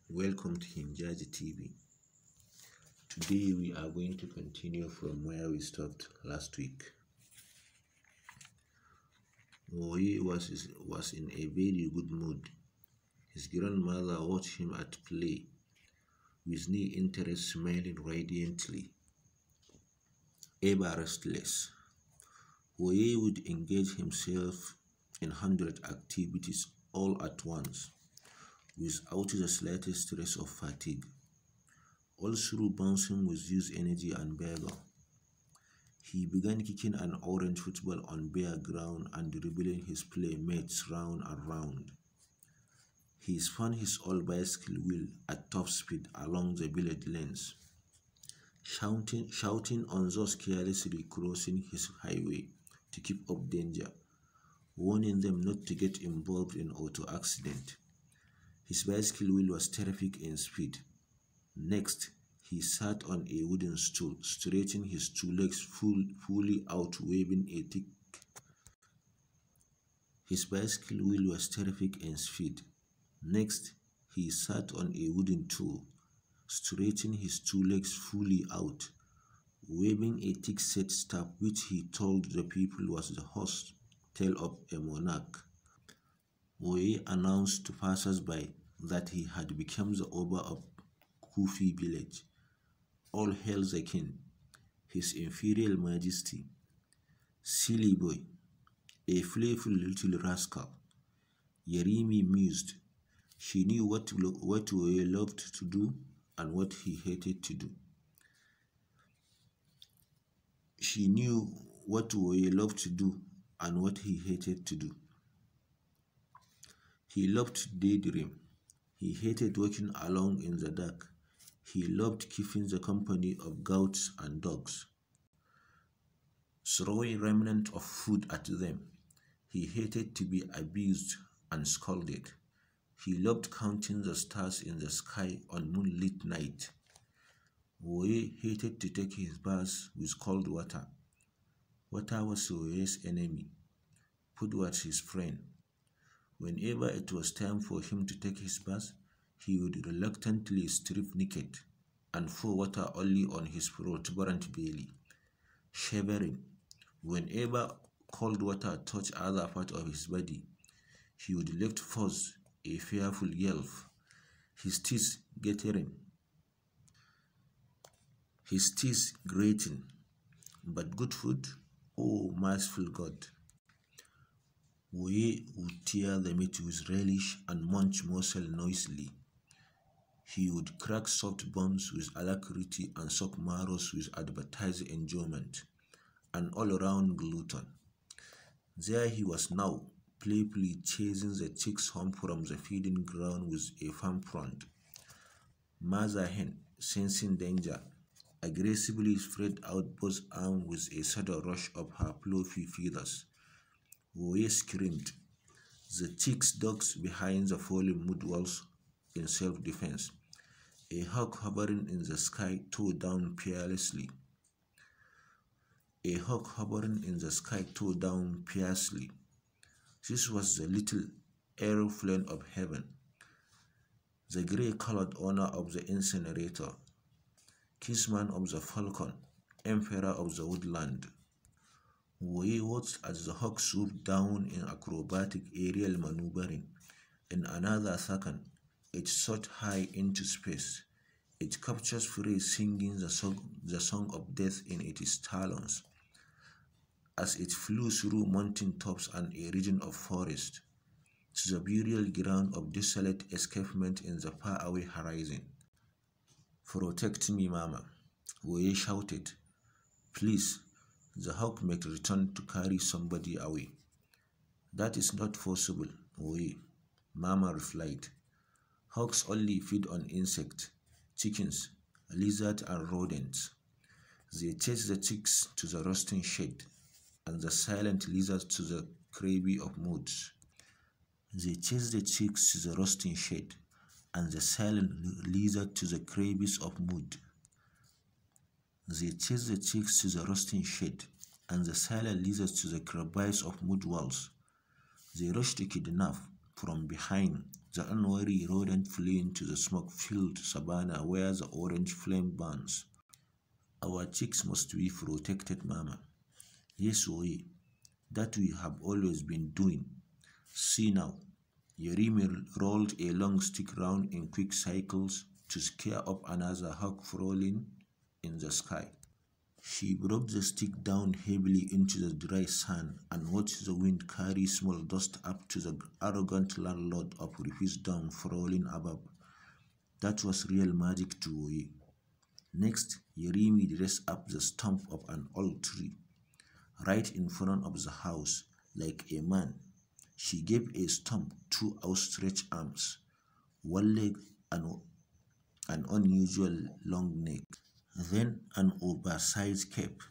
Welcome to Hinjaji TV. Today we are going to continue from where we stopped last week. Oye was in a very good mood. His grandmother watched him at play, with new interest smiling radiantly. Ever restless, Oye would engage himself in 100 activities all at once, without the slightest trace of fatigue, all through bouncing with youth energy and vigor. He began kicking an orange football on bare ground and dribbling his playmates round and round. He spun his old bicycle wheel at top speed along the village lanes, shouting on those carelessly crossing his highway to keep off danger, warning them not to get involved in auto accident. His bicycle wheel was terrific in speed. Next, he sat on a wooden stool, stretching his two legs fully out, waving a thick. His bicycle wheel was terrific in speed. Next, he sat on a wooden tool, stretching his two legs fully out, waving a thick-set staff which he told the people was the horse tail of a monarch. Oye announced to passers-by that he had become the Oba of Kufi village. All hail the king, his imperial majesty. Silly boy, a playful little rascal. Yaremi mused. She knew what Oye loved to do and what he hated to do. She knew what Oye loved to do and what he hated to do. He loved to daydream. He hated walking alone in the dark. He loved keeping the company of goats and dogs, throwing remnants of food at them. He hated to be abused and scolded. He loved counting the stars in the sky on moonlit night. Oye hated to take his bath with cold water. Water was Oye's enemy. Food was his friend. Whenever it was time for him to take his bath, he would reluctantly strip naked and pour water only on his protuberant belly, shivering. Whenever cold water touched other part of his body, he would let forth a fearful yelp, his teeth grating. But good food, oh merciful God! Oye would tear the meat with relish and munch morsel noisily. He would crack soft bones with alacrity and suck marrows with advertised enjoyment, an all-round glutton. There he was now, playfully chasing the chicks home from the feeding ground with a firm front. Mother hen, sensing danger, aggressively spread out both arms with a sudden rush of her fluffy feathers. Oye screamed. The chicks ducked behind the falling mud walls in self-defense. A hawk hovering in the sky tore down fearlessly. This was the little aeroplane of heaven, the grey-colored owner of the incinerator, kinsman of the falcon, emperor of the woodland. Oye watched as the hawk swooped down in acrobatic aerial maneuvering. In another second, it shot high into space, its captured prey singing the song of death in its talons, as it flew through mountain tops and a region of forest, to the burial ground of desolate escapement in the faraway horizon. "Protect me, Mama," Oye shouted. "Please, the hawk may return to carry somebody away." "That is not possible, Oye," Mama replied. "Hawks only feed on insects, chickens, lizards, and rodents. They chase the chicks to the roasting shed, and the silent lizards to the crabby of moods. They chase the chicks to the roasting shed, and the silent lizard to the crabbies of mood. They chase the chicks to the roasting shed, and the silent lizards to the crabbies of mood walls. They rush to kidnap from behind The unwary rodent fleeing to the smoke-filled savannah where the orange flame burns. Our chicks must be protected, Mama. Yes, we. That we have always been doing. See now. Yaremi rolled a long stick round in quick cycles to scare up another hawk falling in the sky. She broke the stick down heavily into the dry sand and watched the wind carry small dust up to the arrogant landlord of refuse down falling above. That was real magic to Oye. Next, Yaremi dressed up the stump of an old tree, right in front of the house, like a man. She gave a stump two outstretched arms, one leg and an unusual long neck, then an oversized cape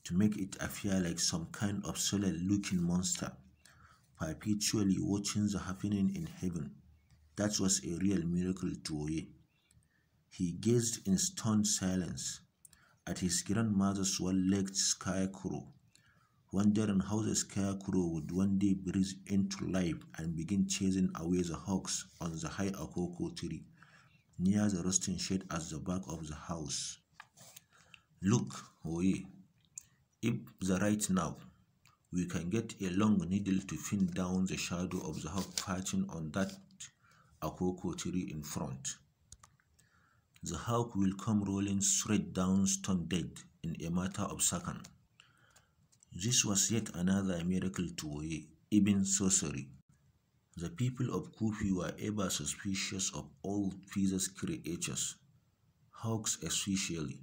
to make it appear like some kind of solid-looking monster, perpetually watching the happening in heaven. That was a real miracle to Oye. He gazed in stunned silence at his grandmother's one-legged scarecrow, wondering how the scarecrow would one day breathe into life and begin chasing away the hawks on the high akoko tree near the roasting shed at the back of the house. Look, Oye, if the right now, we can get a long needle to pin down the shadow of the hawk perching on that akoko tree in front. The hawk will come rolling straight down stone dead in a matter of seconds. This was yet another miracle to Oye, even sorcery. The people of Kufi were ever suspicious of all fierce creatures, hawks especially.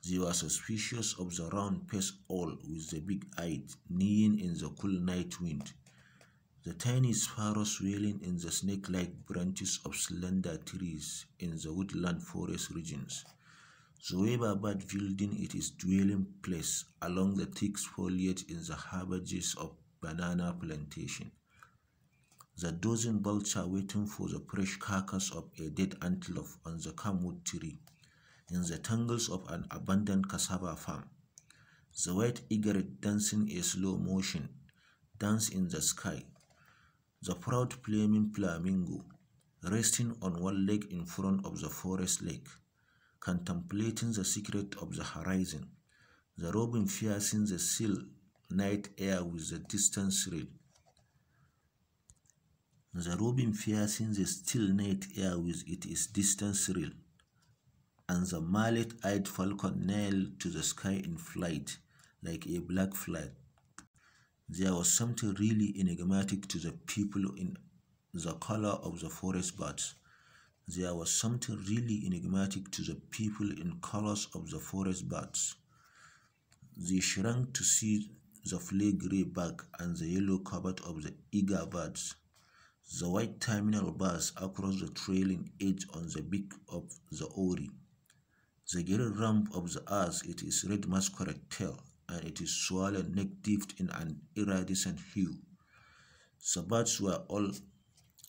They were suspicious of the round-faced owl with the big eyes, neighing in the cool night wind, the tiny sparrows wailing in the snake-like branches of slender trees in the woodland forest regions, the weaver bird building its dwelling place along the thick foliage in the herbages of banana plantation, the dozen vulture waiting for the fresh carcass of a dead antelope on the camwood tree, in the tangles of an abandoned cassava farm, the white egret dancing a slow motion dance in the sky, the proud flaming flamingo resting on one leg in front of the forest lake, contemplating the secret of the horizon, the robin piercing the still night air with the distant shrill, its distant shrill, and the mallet-eyed falcon nailed to the sky in flight like a black flag. There was something really enigmatic to the people in the color of the forest birds. There was something really enigmatic to the people in colors of the forest birds. They shrank to see the flea grey back and the yellow covert of the eager birds, the white terminal bars across the trailing edge on the beak of the Ori, the green rump of the ass, its red masquerade tail, and its swollen neck dipped in an iridescent hue. The birds were all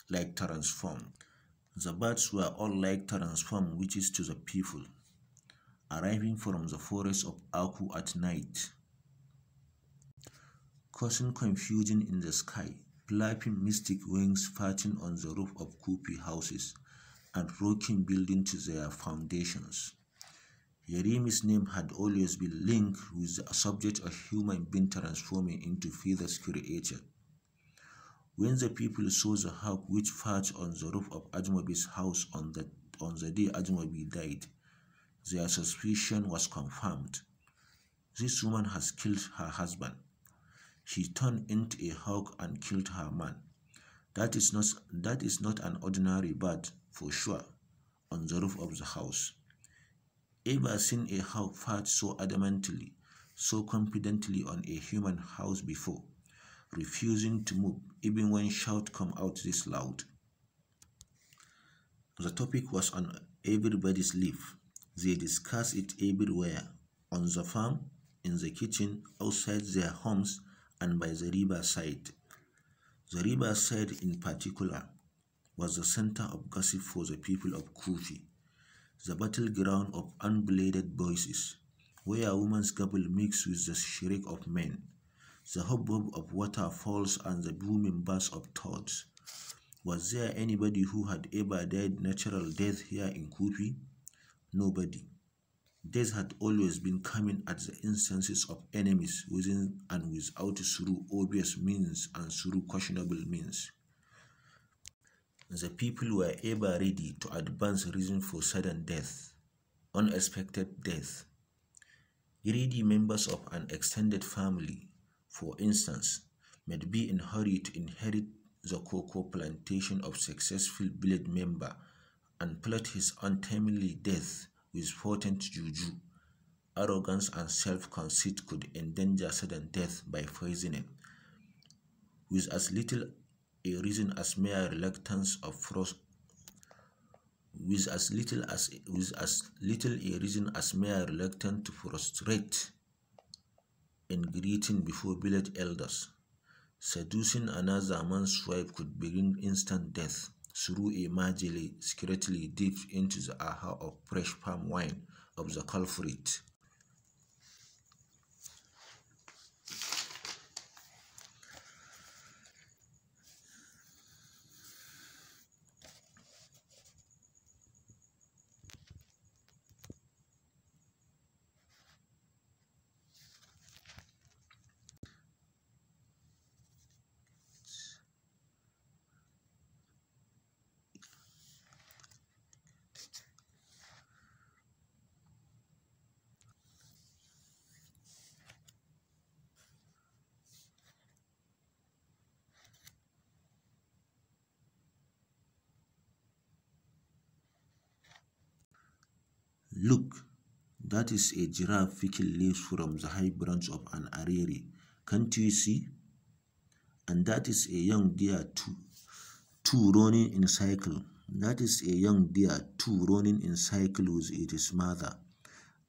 like transformed. Witches to the people, arriving from the forest of Aku at night, causing confusion in the sky, flapping mystic wings perching on the roof of Kupi houses, and rocking buildings to their foundations. Yaremi's name had always been linked with the subject of human being transforming into feathers creature. When the people saw the hawk which perched on the roof of Ajmobi's house on the day Ajmobi died, their suspicion was confirmed. This woman has killed her husband. She turned into a hawk and killed her man. That is not an ordinary bird, for sure, on the roof of the house. Ever seen a hawk perch so adamantly, so confidently on a human house before, refusing to move even when shouts come out this loud? The topic was on everybody's lips. They discussed it everywhere, on the farm, in the kitchen, outside their homes, and by the riverside. The riverside in particular was the center of gossip for the people of Kufi, the battleground of unbladed voices, where women's gabble mixed with the shriek of men, the hubbub of waterfalls and the booming buzz of toads, Was there anybody who had ever died natural death here in Kufi? Nobody. Death had always been coming at the instances of enemies within and without through obvious means and through questionable means. The people were ever ready to advance reason for sudden death, unexpected death. Greedy members of an extended family, for instance, might be in a hurry to inherit the cocoa plantation of successful village member and plot his untimely death with potent juju. Arrogance and self-conceit could endanger sudden death by poisoning, with as little a reason as mere reluctance of frost. With as little a reason as mere reluctance to prostrate in greeting before village elders. Seducing another man's wife could bring instant death through a margile secretly dipped into the aha of fresh palm wine of the culprit. Look, that is a giraffe picking leaves from the high branch of an arere. Can't you see? And that is a young deer too running in cycle. That is a young deer too running in cycle with its mother,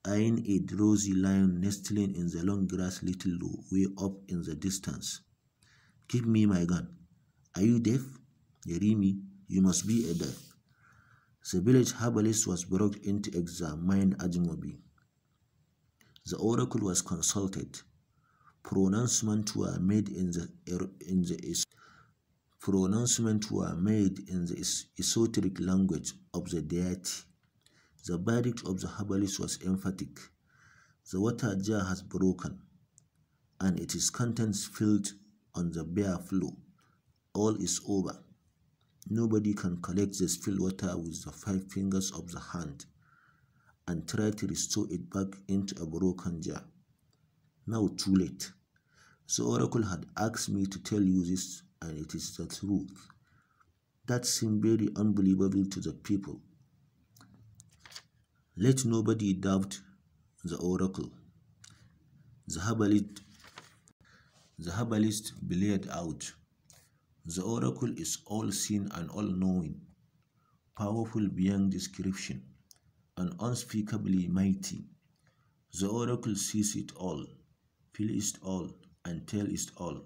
eyeing a drowsy lion nestling in the long grass little way up in the distance. Give me my gun. Are you deaf? Yaremi, you must be a deaf. The village herbalist was brought in to examine Ajimobi. The oracle was consulted. Pronouncements were made in the esoteric language of the deity. The verdict of the herbalist was emphatic. The water jar has broken, and its contents spilled on the bare floor. All is over. Nobody can collect the spilled water with the 5 fingers of the hand and try to restore it back into a broken jar. Now too late. The oracle had asked me to tell you this, and it is the truth. That seemed very unbelievable to the people. Let nobody doubt the oracle. The herbalist blared out. The oracle is all-seeing and all-knowing, powerful beyond description, and unspeakably mighty. The oracle sees it all, feels it all, and tells it all.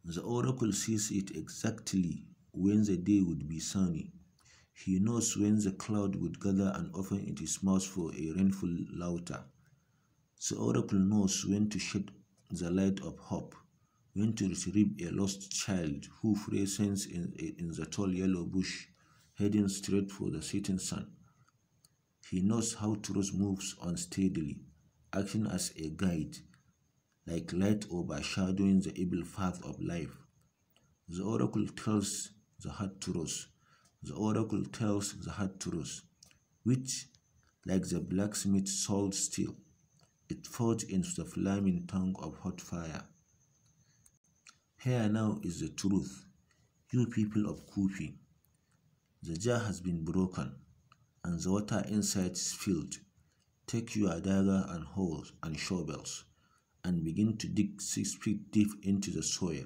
The oracle sees it exactly when the day would be sunny. He knows when the cloud would gather and open its mouth for a rainful laughter. The oracle knows when to shed the light of hope, when to retrieve a lost child who presents in the tall yellow bush, heading straight for the setting sun. He knows how truth moves unsteadily, acting as a guide, like light overshadowing the evil path of life. The oracle tells the hard truth. The oracle tells the hard truth, which, like the blacksmith's sold steel, it forged into the flaming tongue of hot fire. Here now is the truth, you people of Kufi. The jar has been broken, and the water inside is filled. Take your dagger and hoes and shovels, and begin to dig 6 feet deep into the soil.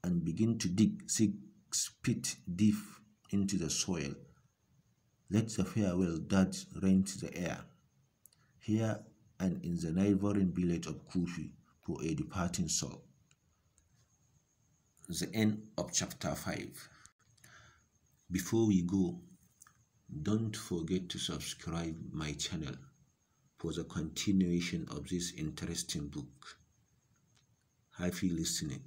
And begin to dig 6 feet deep into the soil. Let the farewell dirge rent the air, here and in the neighboring village of Kufi, for a departing soul. The end of chapter 5. Before we go, don't forget to subscribe my channel for the continuation of this interesting book. Happy listening.